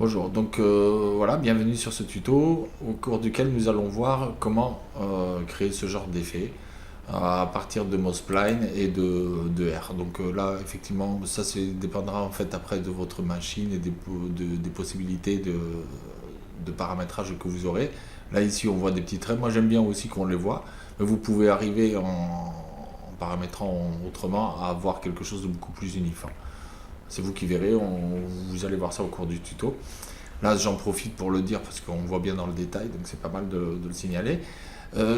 Bonjour, donc voilà, bienvenue sur ce tuto au cours duquel nous allons voir comment créer ce genre d'effet à partir de Mospline et de R. Donc là, effectivement, ça dépendra en fait après de votre machine et des possibilités de paramétrage que vous aurez. Là, ici, on voit des petits traits. Moi, j'aime bien aussi qu'on les voit, mais vous pouvez arriver en paramétrant autrement à avoir quelque chose de beaucoup plus uniforme. C'est vous qui verrez, vous allez voir ça au cours du tuto. Là, j'en profite pour le dire parce qu'on voit bien dans le détail, donc c'est pas mal de le signaler.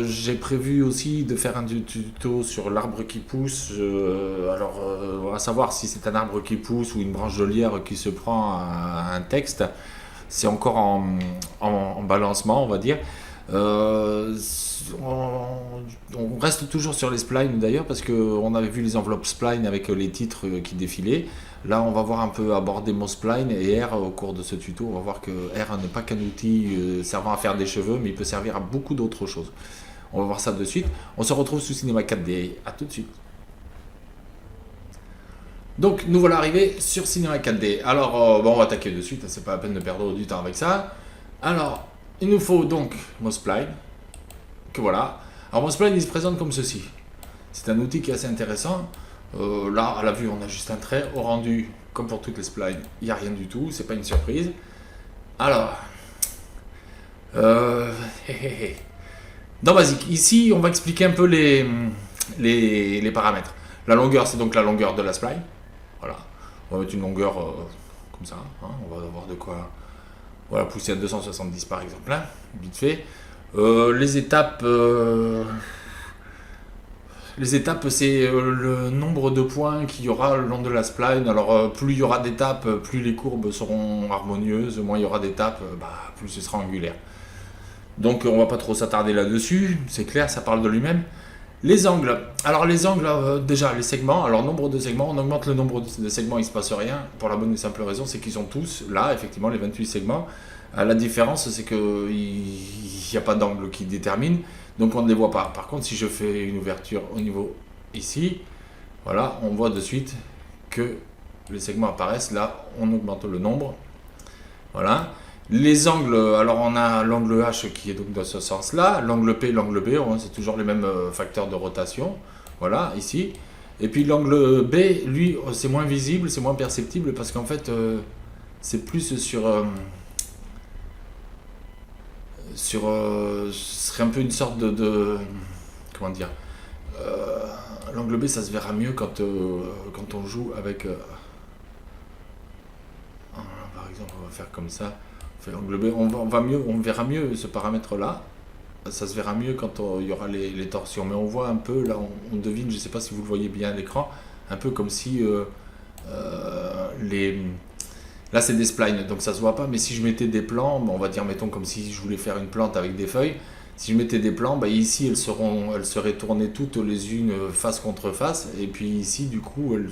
J'ai prévu aussi de faire un tuto sur l'arbre qui pousse. On va savoir si c'est un arbre qui pousse ou une branche de lierre qui se prend à un texte. C'est encore en balancement, on va dire. Euh, on reste toujours sur les splines d'ailleurs parce qu'on avait vu les enveloppes spline avec les titres qui défilaient. Là, on va voir un peu aborder Mospline et R au cours de ce tuto. On va voir que R n'est pas qu'un outil servant à faire des cheveux, mais il peut servir à beaucoup d'autres choses. On va voir ça de suite. On se retrouve sous Cinema 4D. A tout de suite. Donc, nous voilà arrivés sur Cinema 4D. Alors, on va attaquer de suite. C'est pas la peine de perdre du temps avec ça. Alors, il nous faut donc Mospline. Que voilà. Alors, Mospline, il se présente comme ceci. C'est un outil qui est assez intéressant. Là, à la vue, on a juste un trait. Au rendu, comme pour toutes les splines, il n'y a rien du tout. C'est pas une surprise. Alors, euh, dans Basic, ici, on va expliquer un peu les paramètres. La longueur, c'est donc la longueur de la spline. Voilà. On va mettre une longueur comme ça. Hein. On va avoir de quoi voilà, pousser à 270 par exemple. Hein, vite fait. Les étapes. Les étapes, c'est le nombre de points qu'il y aura le long de la spline. Alors, plus il y aura d'étapes, plus les courbes seront harmonieuses, moins il y aura d'étapes, plus ce sera angulaire. Donc, on va pas trop s'attarder là-dessus, c'est clair, ça parle de lui-même. Les angles. Alors, les angles, déjà, les segments. Alors, nombre de segments, on augmente le nombre de segments, il ne se passe rien. Pour la bonne et simple raison, c'est qu'ils sont tous là, effectivement, les 28 segments. La différence, c'est qu'il n'y a pas d'angle qui détermine. Donc on ne les voit pas. Par contre, si je fais une ouverture au niveau ici, voilà, on voit de suite que les segments apparaissent. Là, on augmente le nombre. Voilà. Les angles, alors on a l'angle H qui est donc dans ce sens-là, l'angle P, l'angle B, c'est toujours les mêmes facteurs de rotation. Voilà, ici. Et puis l'angle B, lui, c'est moins visible, c'est moins perceptible parce qu'en fait, c'est plus ce serait un peu une sorte comment dire, l'angle B, ça se verra mieux quand on joue avec par exemple, on va faire comme ça, on fait l'angle B, on verra mieux ce paramètre là, ça se verra mieux quand il y aura les torsions, mais on voit un peu là, on devine, je ne sais pas si vous le voyez bien à l'écran, un peu comme si les là, c'est des splines, donc ça se voit pas, mais si je mettais des plans, on va dire, mettons, comme si je voulais faire une plante avec des feuilles, si je mettais des plans, ici, elles seraient tournées toutes les unes face contre face, et puis ici, du coup, elles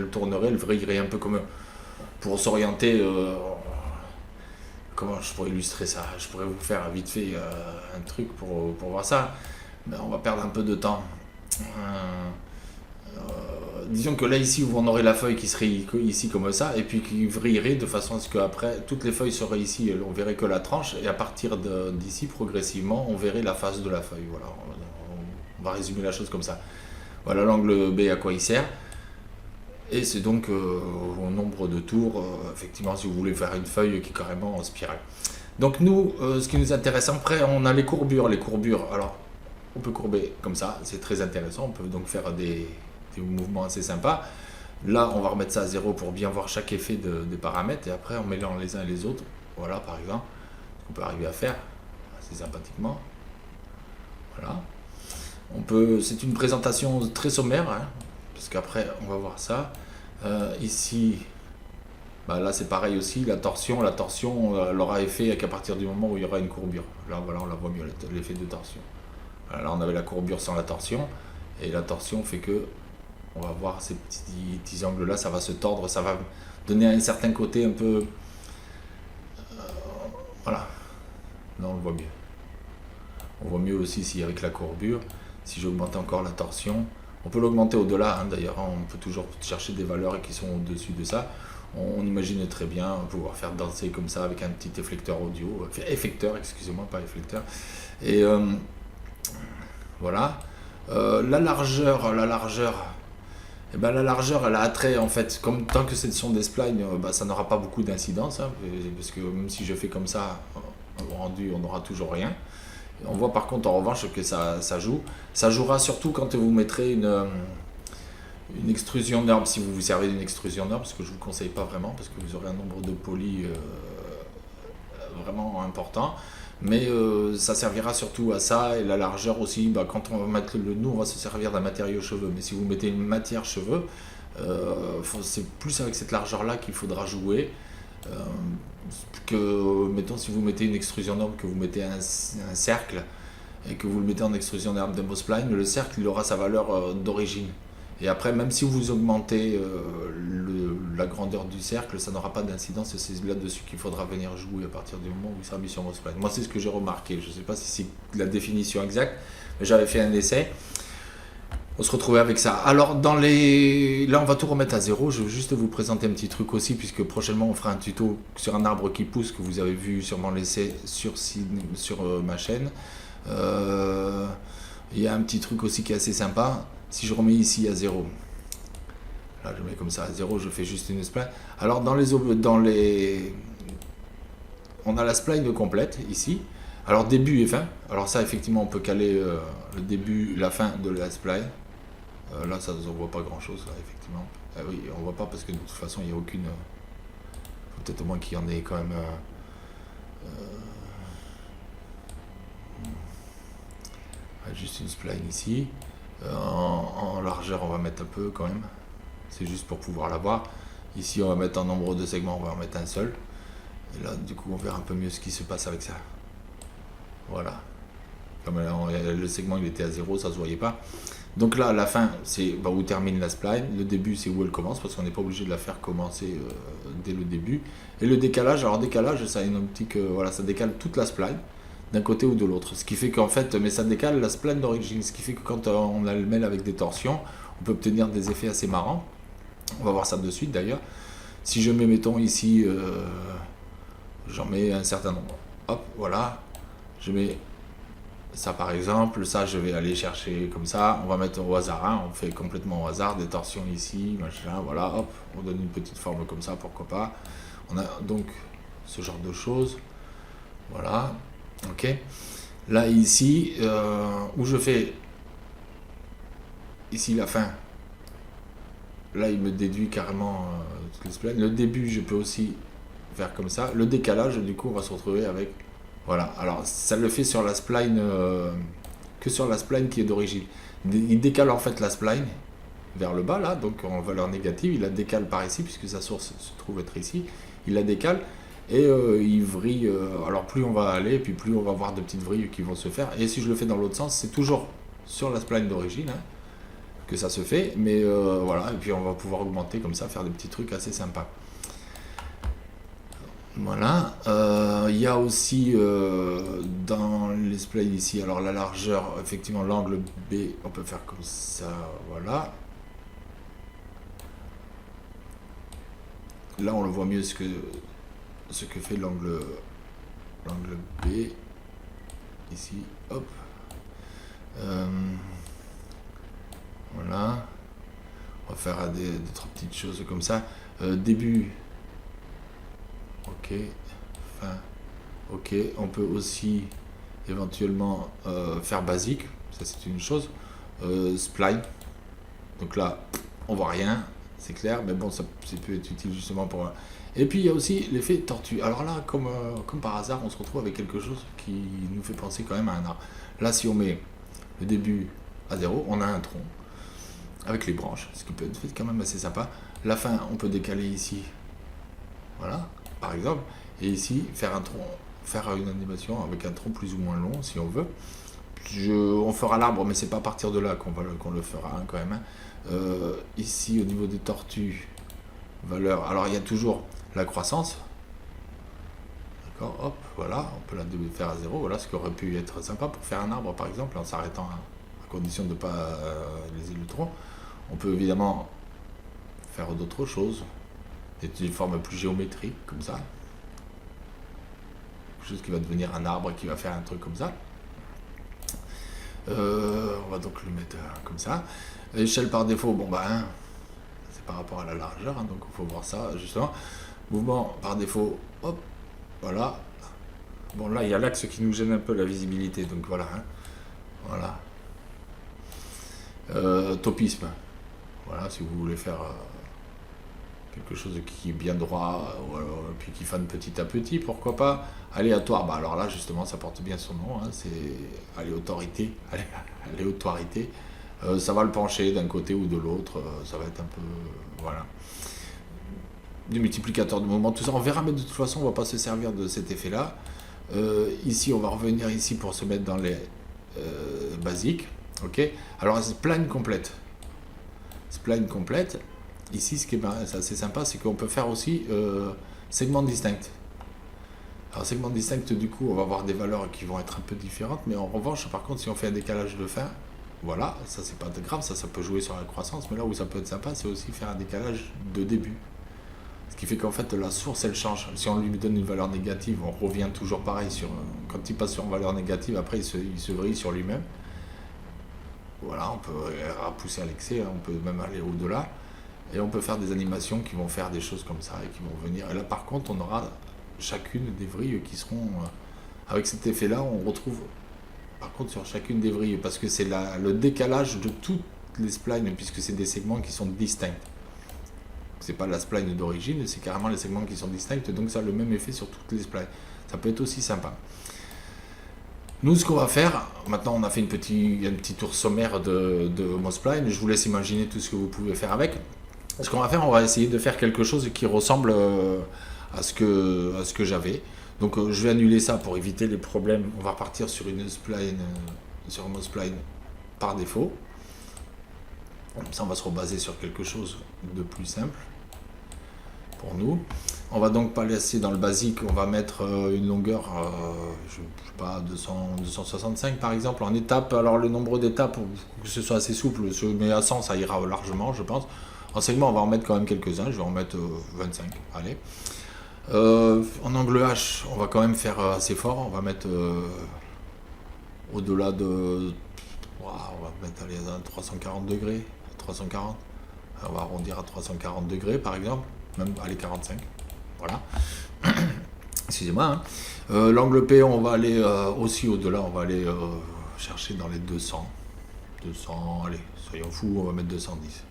tourneraient, elles vrilleraient un peu comme pour s'orienter. Comment je pourrais illustrer ça? Je pourrais vous faire vite fait un truc pour voir ça, mais on va perdre un peu de temps. Disons que là ici on aurait la feuille qui serait ici comme ça et puis qui vrillerait de façon à ce qu'après toutes les feuilles seraient ici et on verrait que la tranche et à partir d'ici progressivement on verrait la face de la feuille. Voilà, on va résumer la chose comme ça. Voilà l'angle B à quoi il sert et c'est donc au nombre de tours effectivement si vous voulez faire une feuille qui est carrément en spirale. Donc nous ce qui nous intéresse après on a les courbures alors on peut courber comme ça, c'est très intéressant, on peut donc faire des mouvements assez sympas. Là, on va remettre ça à 0 pour bien voir chaque effet des paramètres et après on mélange les uns et les autres. Voilà, par exemple, ce qu'on peut arriver à faire assez sympathiquement. Voilà. C'est une présentation très sommaire, hein, parce qu'après on va voir ça. Ici, là c'est pareil aussi, la torsion elle aura effet qu'à partir du moment où il y aura une courbure. Là, voilà, on la voit mieux, l'effet de torsion. Voilà, là, on avait la courbure sans la torsion, et la torsion fait que on va voir ces petits angles là, ça va se tordre, ça va donner un certain côté un peu voilà, là on le voit mieux. On voit mieux aussi si avec la courbure, si j'augmente encore la torsion, on peut l'augmenter au-delà d'ailleurs, on peut toujours chercher des valeurs qui sont au-dessus de ça, On imagine très bien pouvoir faire danser comme ça avec un petit efflecteur audio, effecteur, excusez-moi, pas efflecteur. Et voilà. Eh ben, la largeur, elle a attrait en fait, comme tant que ce sont des splines, ça n'aura pas beaucoup d'incidence, hein, parce que même si je fais comme ça, au rendu, on n'aura toujours rien. On voit par contre en revanche que ça joue. Ça jouera surtout quand vous mettrez une extrusion norme, si vous vous servez d'une extrusion norme, ce que je ne vous conseille pas vraiment, parce que vous aurez un nombre de polis vraiment important. Mais ça servira surtout à ça, et la largeur aussi, quand on va mettre nous on va se servir d'un matériau cheveux, mais si vous mettez une matière cheveux, c'est plus avec cette largeur là qu'il faudra jouer, que mettons si vous mettez une extrusion norme, que vous mettez un cercle, et que vous le mettez en extrusion norme d'un spline, le cercle il aura sa valeur d'origine. Et après, même si vous augmentez la grandeur du cercle, ça n'aura pas d'incidence, et c'est là-dessus qu'il faudra venir jouer à partir du moment où il sera mis sur MoSpline. Moi, c'est ce que j'ai remarqué. Je ne sais pas si c'est la définition exacte, mais j'avais fait un essai. On se retrouvait avec ça. Alors, là, on va tout remettre à zéro. Je vais juste vous présenter un petit truc aussi, puisque prochainement, on fera un tuto sur un arbre qui pousse, que vous avez vu sûrement l'essai sur ma chaîne. Il y a un petit truc aussi qui est assez sympa. Si je remets ici à 0, là je mets comme ça à 0, je fais juste une spline. Alors on a la spline complète ici. Alors début et fin. Alors ça effectivement on peut caler le début, la fin de la spline. Là ça ne voit pas grand chose là, effectivement. Oui, on voit pas parce que de toute façon il n'y a aucune. Peut-être au moins qu'il y en ait quand même. Juste une spline ici. En largeur on va mettre un peu quand même, c'est juste pour pouvoir la voir. Ici on va mettre un nombre de segments, on va en mettre un seul, et là du coup on verra un peu mieux ce qui se passe avec ça. Voilà, comme le segment il était à 0, ça se voyait pas. Donc là la fin c'est où termine la spline, le début c'est où elle commence, parce qu'on n'est pas obligé de la faire commencer dès le début. Et le décalage, alors décalage ça a une optique, voilà, ça décale toute la spline d'un côté ou de l'autre, ce qui fait qu'en fait, mais ça décale la spline d'origine, ce qui fait que quand on a le mêle avec des torsions, on peut obtenir des effets assez marrants. On va voir ça de suite d'ailleurs. Si je mets, mettons ici, j'en mets un certain nombre, hop, voilà, je mets ça par exemple, ça je vais aller chercher comme ça, on va mettre au hasard, hein, on fait complètement au hasard, des torsions ici, machin, voilà, hop, on donne une petite forme comme ça, pourquoi pas. On a donc ce genre de choses, voilà. Ok, là ici où je fais ici la fin, là il me déduit carrément le début, je peux aussi faire comme ça. Le décalage, du coup on va se retrouver avec, voilà, alors ça le fait sur la spline que sur la spline qui est d'origine. Il décale en fait la spline vers le bas là, donc en valeur négative, il la décale par ici puisque sa source se trouve être ici, il la décale. Et il vrille, alors plus on va aller, puis plus on va avoir de petites vrilles qui vont se faire. Et si je le fais dans l'autre sens, c'est toujours sur la spline d'origine que ça se fait, mais voilà, et puis on va pouvoir augmenter comme ça, faire des petits trucs assez sympas. Voilà, il y a aussi dans les splines ici, alors la largeur, effectivement l'angle B, on peut faire comme ça, voilà. Là on le voit mieux ce que fait l'angle B ici, hop, voilà, on va faire d'autres petites choses comme ça, début, ok, fin, ok, on peut aussi éventuellement faire basique, ça c'est une chose, spline, donc là on voit rien, c'est clair, mais bon ça peut être utile justement pour... Et puis il y a aussi l'effet tortue. Alors là, comme par hasard, on se retrouve avec quelque chose qui nous fait penser quand même à un arbre. Là, si on met le début à 0, on a un tronc avec les branches, ce qui peut être quand même assez sympa. La fin, on peut décaler ici, voilà, par exemple, et ici, faire un tronc, faire une animation avec un tronc plus ou moins long, si on veut. On fera l'arbre, mais c'est pas à partir de là qu'on le fera quand même. Ici, au niveau des tortues, valeur, alors il y a toujours la croissance, d'accord, hop, voilà, on peut la faire à 0, voilà, ce qui aurait pu être sympa pour faire un arbre par exemple, en s'arrêtant à condition de ne pas léser le tronc. On peut évidemment faire d'autres choses, des formes plus géométriques, comme ça. Quelque chose qui va devenir un arbre, qui va faire un truc comme ça. On va donc le mettre comme ça. Échelle par défaut, bon ben, c'est par rapport à la largeur, hein, donc il faut voir ça justement. Mouvement par défaut, hop, voilà. Bon là il y a l'axe qui nous gêne un peu la visibilité, donc voilà. Hein, voilà. Topisme, voilà, si vous voulez faire quelque chose qui est bien droit, ou alors, puis qui fane petit à petit, pourquoi pas. Aléatoire, bah alors là justement ça porte bien son nom, hein, c'est aléatorité, aléatorité. Ça va le pencher d'un côté ou de l'autre, ça va être un peu, voilà. Du multiplicateur de mouvement, tout ça on verra, mais de toute façon on va pas se servir de cet effet là. Ici on va revenir ici pour se mettre dans les basiques, ok. Alors spline complète, spline complète. Ici, ce qui est assez sympa, c'est qu'on peut faire aussi segment distinct. Alors, segment distinct, du coup, on va avoir des valeurs qui vont être un peu différentes, mais en revanche, par contre, si on fait un décalage de fin, voilà, ça c'est pas grave, ça peut jouer sur la croissance, mais là où ça peut être sympa, c'est aussi faire un décalage de début. Ce qui fait qu'en fait, la source, elle change. Si on lui donne une valeur négative, on revient toujours pareil sur. Quand il passe sur une valeur négative, après, il se vrille sur lui-même. Voilà, on peut pousser à l'excès, on peut même aller au-delà. Et on peut faire des animations qui vont faire des choses comme ça et qui vont venir. Et là, par contre, on aura chacune des vrilles qui seront... avec cet effet-là, on retrouve, par contre, sur chacune des vrilles, parce que c'est le décalage de toutes les splines, puisque c'est des segments qui sont distincts. C'est pas la spline d'origine, c'est carrément les segments qui sont distincts, donc ça a le même effet sur toutes les splines. Ça peut être aussi sympa. Nous, ce qu'on va faire, maintenant on a fait un petit tour sommaire de Homospline, je vous laisse imaginer tout ce que vous pouvez faire avec. Ce qu'on va faire, on va essayer de faire quelque chose qui ressemble à ce que j'avais. Donc je vais annuler ça pour éviter les problèmes. On va repartir sur une spline, sur Homospline par défaut. Comme ça, on va se rebaser sur quelque chose de plus simple pour nous. On va donc pas laisser dans le basique, on va mettre une longueur, je sais pas, 265 par exemple, en étapes. Alors le nombre d'étapes, pour que ce soit assez souple, mais à 100 ça ira largement, je pense. En segment, on va en mettre quand même quelques-uns, je vais en mettre 25, allez. En angle H, on va quand même faire assez fort, on va mettre au-delà de... on va mettre allez, à 340 degrés, 340. On va arrondir à 340 degrés par exemple, même allez 45. Voilà. Excusez-moi. Hein. L'angle P, on va aller aussi au-delà, on va aller chercher dans les 200. 200, allez, soyons fous, on va mettre 210.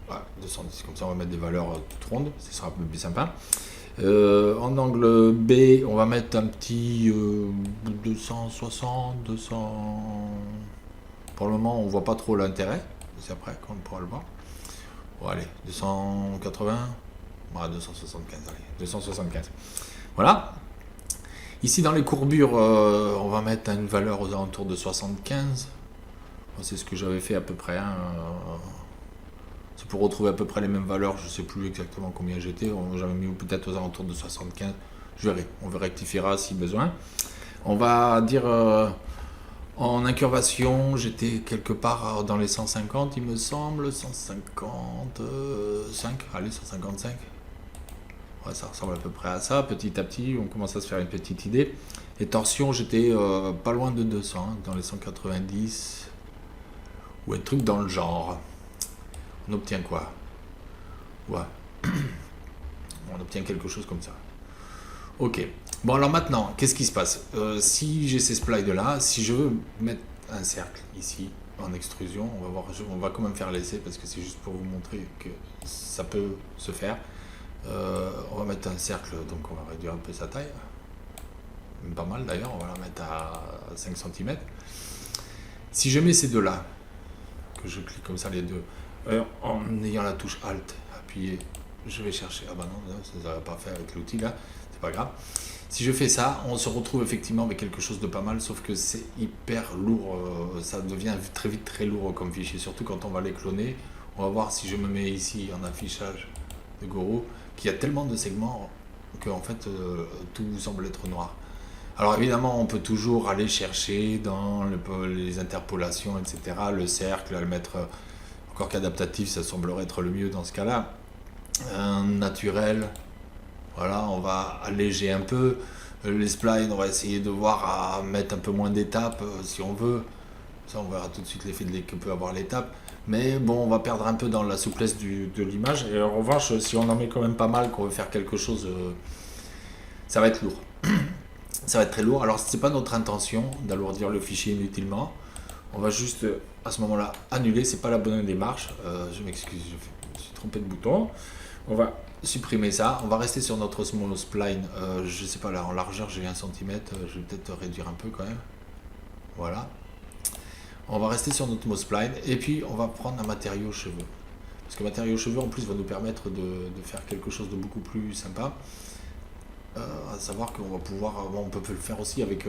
Voilà, 210, comme ça on va mettre des valeurs toutes rondes, ce sera un peu plus sympa. En angle B, on va mettre un petit 260, 200. Pour le moment, on voit pas trop l'intérêt. C'est après qu'on pourra le voir. Bon, allez, 280. Voilà, 275, allez, 275. Voilà. Ici, dans les courbures, on va mettre une valeur aux alentours de 75. C'est ce que j'avais fait à peu près. Hein, c'est pour retrouver à peu près les mêmes valeurs. Je ne sais plus exactement combien j'étais. J'avais mis peut-être aux alentours de 75. Je verrai. On rectifiera si besoin. On va dire... en incurvation, j'étais quelque part dans les 150, il me semble. 155. Allez, 155. Ouais, ça ressemble à peu près à ça. Petit à petit, on commence à se faire une petite idée. Et torsion, j'étais pas loin de 200, hein, dans les 190. Ou un truc dans le genre. On obtient quoi? Ouais. On obtient quelque chose comme ça. Ok. Bon, alors maintenant, qu'est-ce qui se passe? Si j'ai ces splides là, si je veux mettre un cercle ici, en extrusion, on va voir, on va quand même faire l'essai parce que c'est juste pour vous montrer que ça peut se faire. On va mettre un cercle, donc on va réduire un peu sa taille. Même pas mal d'ailleurs, on va la mettre à 5 cm. Si je mets ces deux là, que je clique comme ça les deux, en ayant la touche Alt appuyée, je vais chercher. Ah bah non, ça ne va pas faire avec l'outil là, c'est pas grave. Si je fais ça, on se retrouve effectivement avec quelque chose de pas mal, sauf que c'est hyper lourd, ça devient très vite très lourd comme fichier, surtout quand on va les cloner. On va voir si je me mets ici en affichage de Guru, qu'il y a tellement de segments que en fait tout semble être noir. Alors évidemment, on peut toujours aller chercher dans les interpolations, etc., le cercle, le mettre encore qu'adaptatif, ça semblerait être le mieux dans ce cas-là. un naturel. Voilà, on va alléger un peu. Les splines, on va essayer de voir à mettre un peu moins d'étapes si on veut. Ça, on verra tout de suite l'effet que peut avoir l'étape. Mais bon, on va perdre un peu dans la souplesse de l'image. Et en revanche, si on en met quand même pas mal, qu'on veut faire quelque chose, ça va être lourd. Ça va être très lourd. Alors, c'est pas notre intention d'alourdir le fichier inutilement. On va juste, à ce moment-là, annuler. C'est pas la bonne démarche. Je m'excuse, je me suis trompé de bouton. On va supprimer ça. On va rester sur notre small spline. Je sais pas, là, en largeur, j'ai 1 cm. Je vais peut-être réduire un peu quand même. Voilà. On va rester sur notre spline. Et puis, on va prendre un matériau cheveux. Parce que le matériau cheveux, en plus, va nous permettre de faire quelque chose de beaucoup plus sympa. À savoir qu'on va pouvoir, bon, on peut le faire aussi avec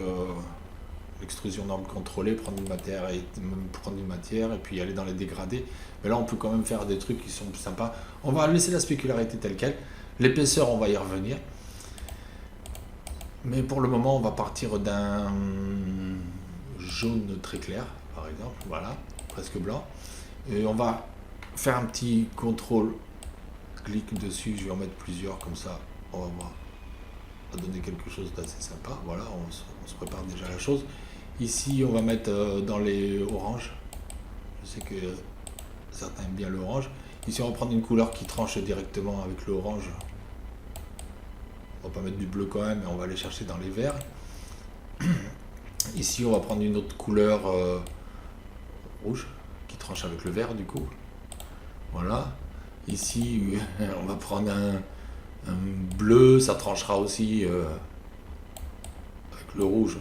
l'extrusion norme contrôlée, prendre une matière et puis aller dans les dégradés. Mais là, on peut quand même faire des trucs qui sont plus sympas. On va laisser la spécularité telle quelle. L'épaisseur, on va y revenir. Mais pour le moment, on va partir d'un jaune très clair, par exemple, voilà, presque blanc. Et on va faire un petit contrôle, clic dessus, je vais en mettre plusieurs comme ça, on va voir. Ça va donner quelque chose d'assez sympa, voilà, on se prépare déjà la chose. Ici, on va mettre dans les oranges. Je sais que certains aiment bien l'orange. Ici, on va prendre une couleur qui tranche directement avec l'orange. On va pas mettre du bleu quand même, mais on va aller chercher dans les verts. Ici, on va prendre une autre couleur rouge qui tranche avec le vert du coup. Voilà. Ici, on va prendre un bleu, ça tranchera aussi avec le rouge.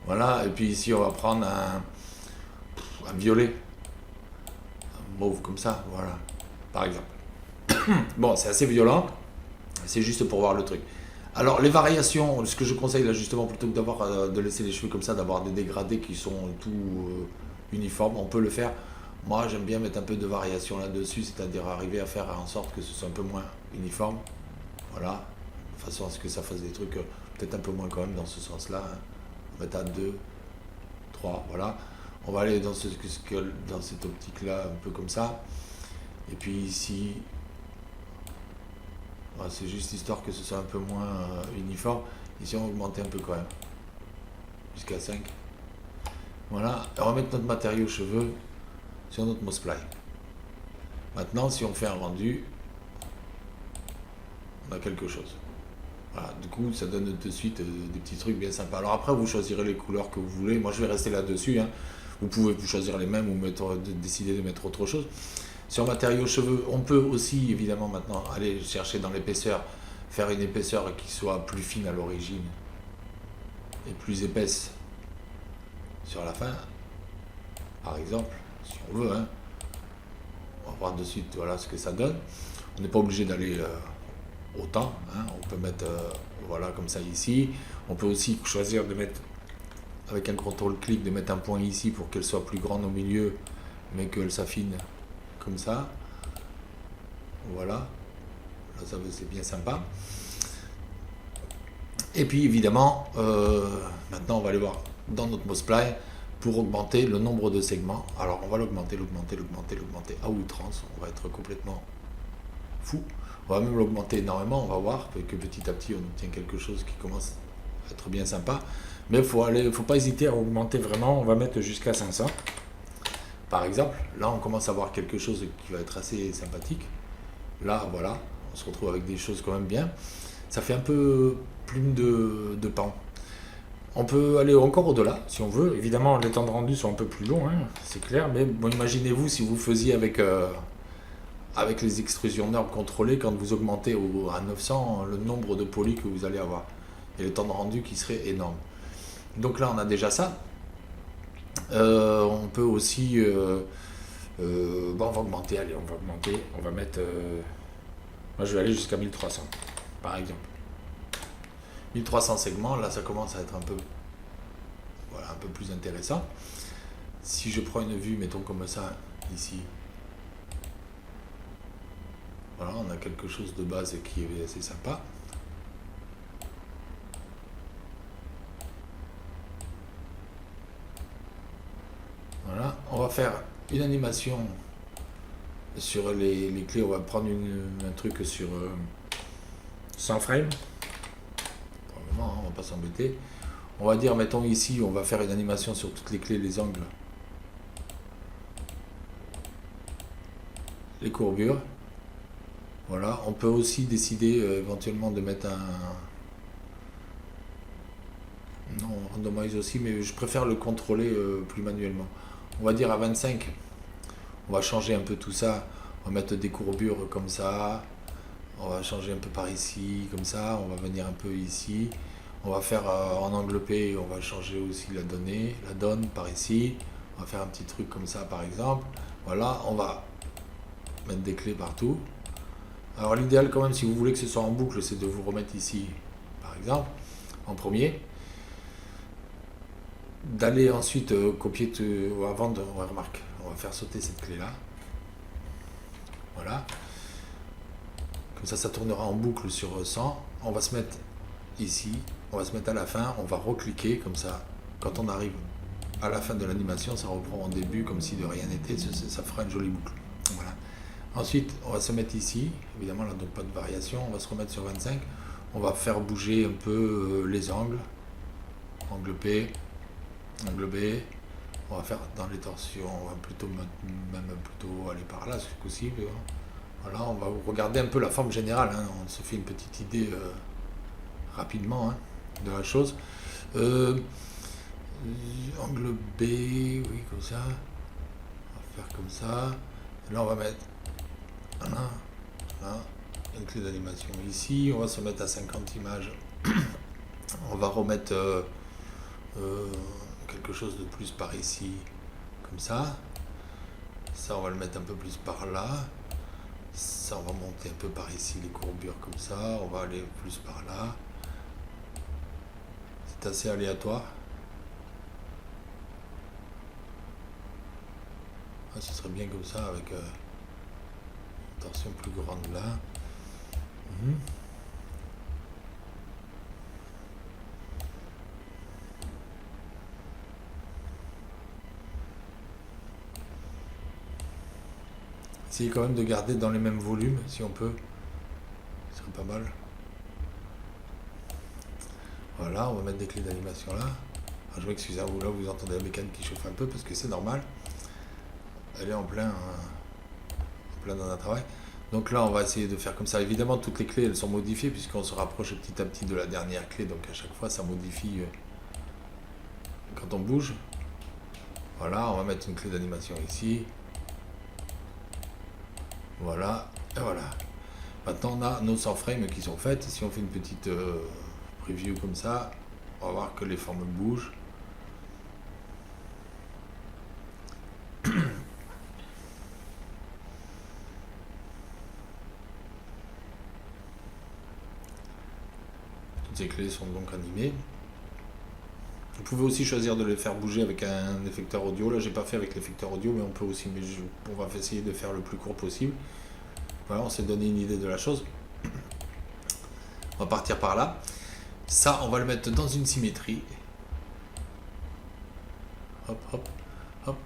Voilà. Et puis ici, on va prendre un violet, un mauve comme ça, voilà, par exemple. Bon, c'est assez violent, c'est juste pour voir le truc. Alors, les variations, ce que je conseille là justement, plutôt que de laisser les cheveux comme ça, d'avoir des dégradés qui sont tout uniformes, on peut le faire. Moi, j'aime bien mettre un peu de variation là-dessus, c'est-à-dire arriver à faire en sorte que ce soit un peu moins uniforme. Voilà, de façon à ce que ça fasse des trucs peut-être un peu moins quand même dans ce sens-là. Hein. On va mettre à 2, 3, voilà. On va aller dans cette optique-là, un peu comme ça. Et puis ici, voilà, c'est juste histoire que ce soit un peu moins uniforme. Ici, on va augmenter un peu quand même, jusqu'à 5. Voilà, et on va mettre notre matériau cheveux sur notre mouse-spline. Maintenant, si on fait un rendu, on a quelque chose. Voilà, du coup, ça donne de suite des petits trucs bien sympas. Alors après, vous choisirez les couleurs que vous voulez. Moi, je vais rester là-dessus. Hein. Vous pouvez vous choisir les mêmes ou décider de mettre autre chose. Sur matériaux cheveux, on peut aussi, évidemment, maintenant, aller chercher dans l'épaisseur, faire une épaisseur qui soit plus fine à l'origine et plus épaisse sur la fin, par exemple, si on veut. Hein. On va voir de suite voilà, ce que ça donne. On n'est pas obligé d'aller autant. Hein. On peut mettre voilà, comme ça ici. On peut aussi choisir de mettre, avec un contrôle-clic, de mettre un point ici pour qu'elle soit plus grande au milieu, mais qu'elle s'affine comme ça. Voilà. Là, ça c'est bien sympa. Et puis évidemment, maintenant on va aller voir dans notre mouse-spline pour augmenter le nombre de segments. Alors on va l'augmenter à outrance. On va être complètement fou. On va même l'augmenter énormément. On va voir que petit à petit on obtient quelque chose qui commence à être bien sympa. Mais faut pas hésiter à augmenter vraiment. On va mettre jusqu'à 500. Par exemple, là on commence à voir quelque chose qui va être assez sympathique. Là, voilà, on se retrouve avec des choses quand même bien. Ça fait un peu plume de pan. On peut aller encore au-delà, si on veut. Évidemment, les temps de rendu sont un peu plus longs, hein, c'est clair. Mais bon, imaginez-vous si vous faisiez avec les extrusions normes contrôlées, quand vous augmentez à 900 le nombre de polis que vous allez avoir. Et le temps de rendu qui serait énorme. Donc là, on a déjà ça. On peut aussi... bon, on va augmenter, allez, on va mettre... moi, je vais aller jusqu'à 1300, par exemple. 1300 segments, là, ça commence à être un peu plus intéressant. Si je prends une vue, mettons comme ça, ici, voilà, on a quelque chose de base qui est assez sympa. Voilà, on va faire une animation sur les clés, on va prendre un truc sur 100 frames. Pour le moment, hein, on va pas s'embêter. On va dire, mettons ici, on va faire une animation sur toutes les clés, les angles, les courbures. Voilà, on peut aussi décider éventuellement de mettre un... Non, on randomise aussi, mais je préfère le contrôler plus manuellement. On va dire à 25. On va changer un peu tout ça. On va mettre des courbures comme ça. On va changer un peu par ici, comme ça. On va venir un peu ici. On va faire en angle P, on va changer aussi la donne par ici. On va faire un petit truc comme ça par exemple. Voilà, on va mettre des clés partout. Alors l'idéal quand même, si vous voulez que ce soit en boucle, c'est de vous remettre ici, par exemple, en premier. D'aller ensuite copier, avant de... Ouais, remarque, on va faire sauter cette clé-là. Voilà. Comme ça tournera en boucle sur 100. On va se mettre ici, on va se mettre à la fin, on va recliquer comme ça. Quand on arrive à la fin de l'animation, ça reprend en début comme si de rien n'était, ça fera une jolie boucle. Voilà. Ensuite, on va se mettre ici, évidemment là donc pas de variation, on va se remettre sur 25, on va faire bouger un peu les angles, angle P, angle B, on va faire dans les torsions, on va plutôt aller par là si possible. Voilà, on va regarder un peu la forme générale, hein. On se fait une petite idée rapidement hein, de la chose. Angle B, oui comme ça, on va faire comme ça. Et là on va mettre là, une clé d'animation ici, on va se mettre à 50 images. On va remettre quelque chose de plus par ici, comme ça. Ça, on va le mettre un peu plus par là. Ça, on va monter un peu par ici les courbures comme ça. On va aller plus par là. C'est assez aléatoire. Ah, ce serait bien comme ça avec une torsion plus grande là. Essayez quand même de garder dans les mêmes volumes si on peut. Ce serait pas mal. Voilà, on va mettre des clés d'animation là. Alors, je m'excuse à vous, là vous entendez la mécanique qui chauffe un peu parce que c'est normal. Elle est en plein dans un travail. Donc là on va essayer de faire comme ça. Évidemment toutes les clés elles sont modifiées puisqu'on se rapproche petit à petit de la dernière clé. Donc à chaque fois ça modifie quand on bouge. Voilà, on va mettre une clé d'animation ici. Voilà, et voilà. Maintenant on a nos 100 frames qui sont faites. Si on fait une petite preview comme ça, on va voir que les formes bougent. Toutes ces clés sont donc animées. Vous pouvez aussi choisir de les faire bouger avec un effecteur audio. Là, j'ai pas fait avec l'effecteur audio, mais on peut aussi. Mais on va essayer de faire le plus court possible. Voilà, on s'est donné une idée de la chose. On va partir par là. Ça, on va le mettre dans une symétrie. Hop, hop, hop.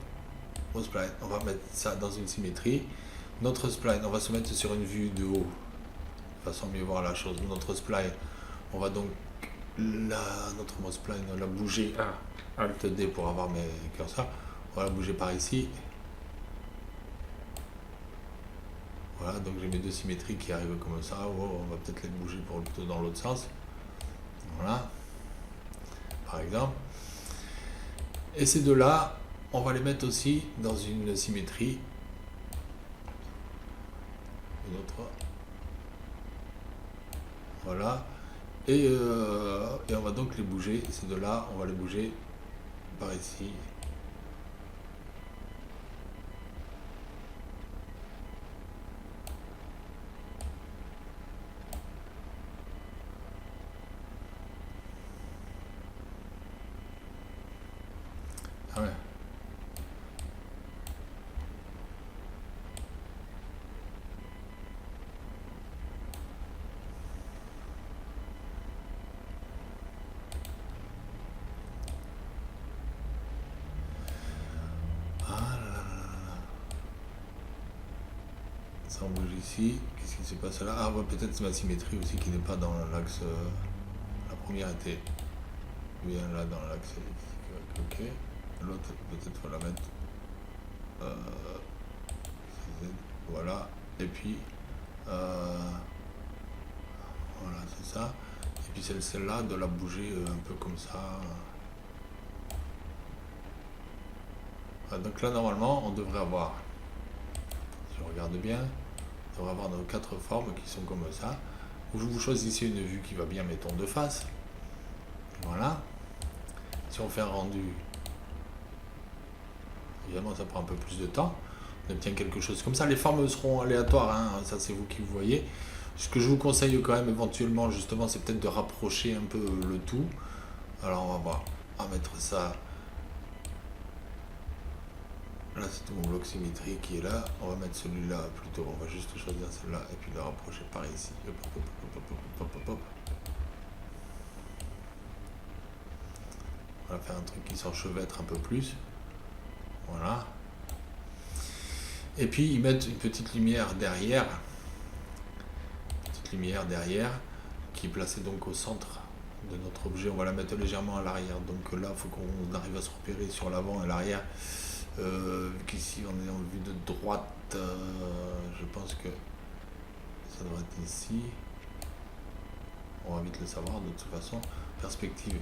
Au spline, on va mettre ça dans une symétrie. Notre spline, on va se mettre sur une vue de haut. De façon à mieux voir la chose. Notre spline, on va donc notre mouse spline, on l'a bouger Alt D pour avoir mes curseurs. On va la bouger par ici. Voilà, donc j'ai mes deux symétries qui arrivent comme ça. Oh, on va peut-être les bouger plutôt dans l'autre sens. Voilà, par exemple. Et ces deux-là, on va les mettre aussi dans une symétrie. Une autre. Voilà. Et on va donc les bouger. Ces deux-là, on va les bouger par ici. Ah ouais. Ah là là là là. Ça on bouge ici. Qu'est-ce qui se passe là? Ah ouais, peut-être ma symétrie aussi qui n'est pas dans l'axe. La première était bien là dans l'axe elliptique. Ok. L'autre peut-être faut la mettre. Voilà. Et puis voilà, c'est ça. Et puis celle-là de la bouger un peu comme ça. Donc là normalement on devrait avoir, si je regarde bien, on devrait avoir nos 4 formes qui sont comme ça. Vous choisissez une vue qui va bien, mettons de face. Voilà. Si on fait un rendu, évidemment ça prend un peu plus de temps. On obtient quelque chose comme ça. Les formes seront aléatoires, hein. Ça c'est vous qui vous voyez. Ce que je vous conseille quand même éventuellement justement, c'est peut-être de rapprocher un peu le tout. Alors on va voir. On va mettre ça. Là c'est tout mon bloc symétrie qui est là. On va mettre celui-là plutôt. On va juste choisir celle-là et puis le rapprocher par ici. Hop, hop, hop, hop, hop, hop, hop. On va faire un truc qui s'enchevêtre un peu plus. Voilà. Et puis ils mettent une petite lumière derrière. Petite lumière derrière qui est placée donc au centre de notre objet. On va la mettre légèrement à l'arrière. Donc là, il faut qu'on arrive à se repérer sur l'avant et l'arrière. Qu'ici on est en vue de droite, je pense que ça devrait être ici. On va vite le savoir de toute façon. Perspective.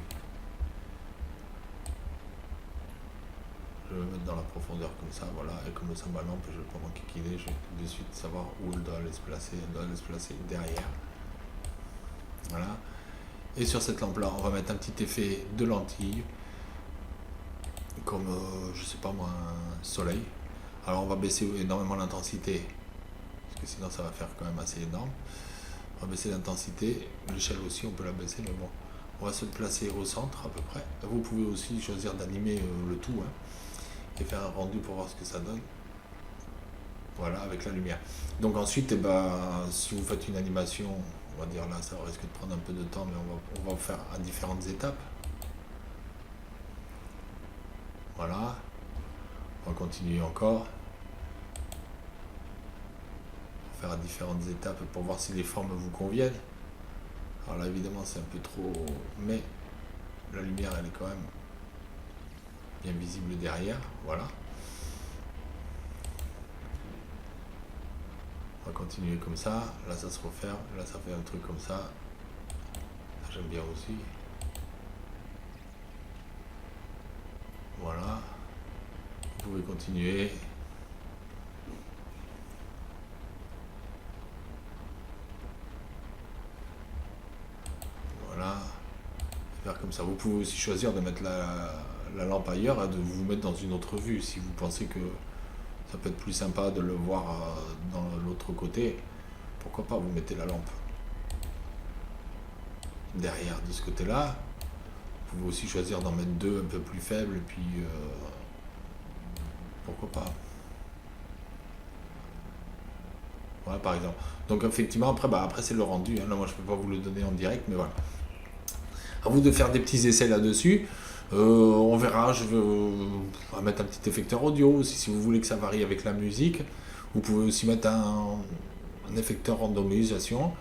Je vais me mettre dans la profondeur comme ça, voilà, et comme ça ma lampe, je vais pas m'enquiquiner, je vais de suite savoir où elle doit aller se placer. Elle doit aller se placer derrière. Voilà. Et sur cette lampe là, on va mettre un petit effet de lentille, comme je sais pas moi, un soleil. Alors on va baisser énormément l'intensité, parce que sinon ça va faire quand même assez énorme. On va baisser l'intensité, l'échelle aussi on peut la baisser, mais bon, on va se placer au centre à peu près. Vous pouvez aussi choisir d'animer le tout, hein, et faire un rendu pour voir ce que ça donne. Voilà, avec la lumière. Donc ensuite, si vous faites une animation, on va dire là, ça risque de prendre un peu de temps, mais on va faire à différentes étapes. Voilà. On va continuer encore. On va faire à différentes étapes pour voir si les formes vous conviennent. Alors là, évidemment, c'est un peu trop, mais la lumière, elle est quand même bien visible derrière. Voilà. On va continuer comme ça. Là, ça se referme. Là, ça fait un truc comme ça. J'aime bien aussi. Voilà. Vous pouvez continuer. Voilà. Faire comme ça. Vous pouvez aussi choisir de mettre la lampe ailleurs, de vous mettre dans une autre vue si vous pensez que ça peut être plus sympa de le voir dans l'autre côté. Pourquoi pas vous mettez la lampe derrière de ce côté-là. Vous pouvez aussi choisir d'en mettre deux un peu plus faibles et puis pourquoi pas. Voilà par exemple. Donc effectivement après c'est le rendu. Hein. Là moi je peux pas vous le donner en direct, mais voilà. À vous de faire des petits essais là-dessus. On verra, on va mettre un petit effecteur audio aussi si vous voulez que ça varie avec la musique. Vous pouvez aussi mettre un effecteur randomisation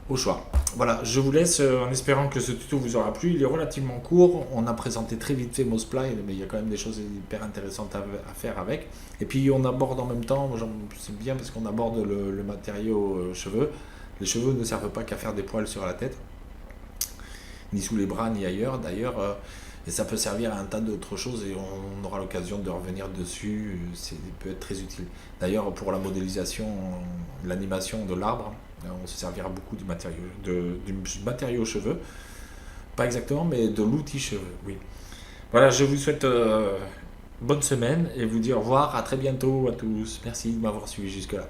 au choix. Voilà, je vous laisse en espérant que ce tuto vous aura plu. Il est relativement court. On a présenté très vite fait Mospline, mais il y a quand même des choses hyper intéressantes à faire avec. Et puis on aborde en même temps, c'est bien parce qu'on aborde le matériau cheveux. Les cheveux ne servent pas qu'à faire des poils sur la tête, ni sous les bras, ni ailleurs. D'ailleurs, et ça peut servir à un tas d'autres choses et on aura l'occasion de revenir dessus. Ça peut être très utile. D'ailleurs, pour la modélisation, l'animation de l'arbre, on se servira beaucoup du matériau cheveux. Pas exactement, mais de l'outil cheveux, oui. Voilà, je vous souhaite bonne semaine et vous dis au revoir. À très bientôt à tous. Merci de m'avoir suivi jusque-là.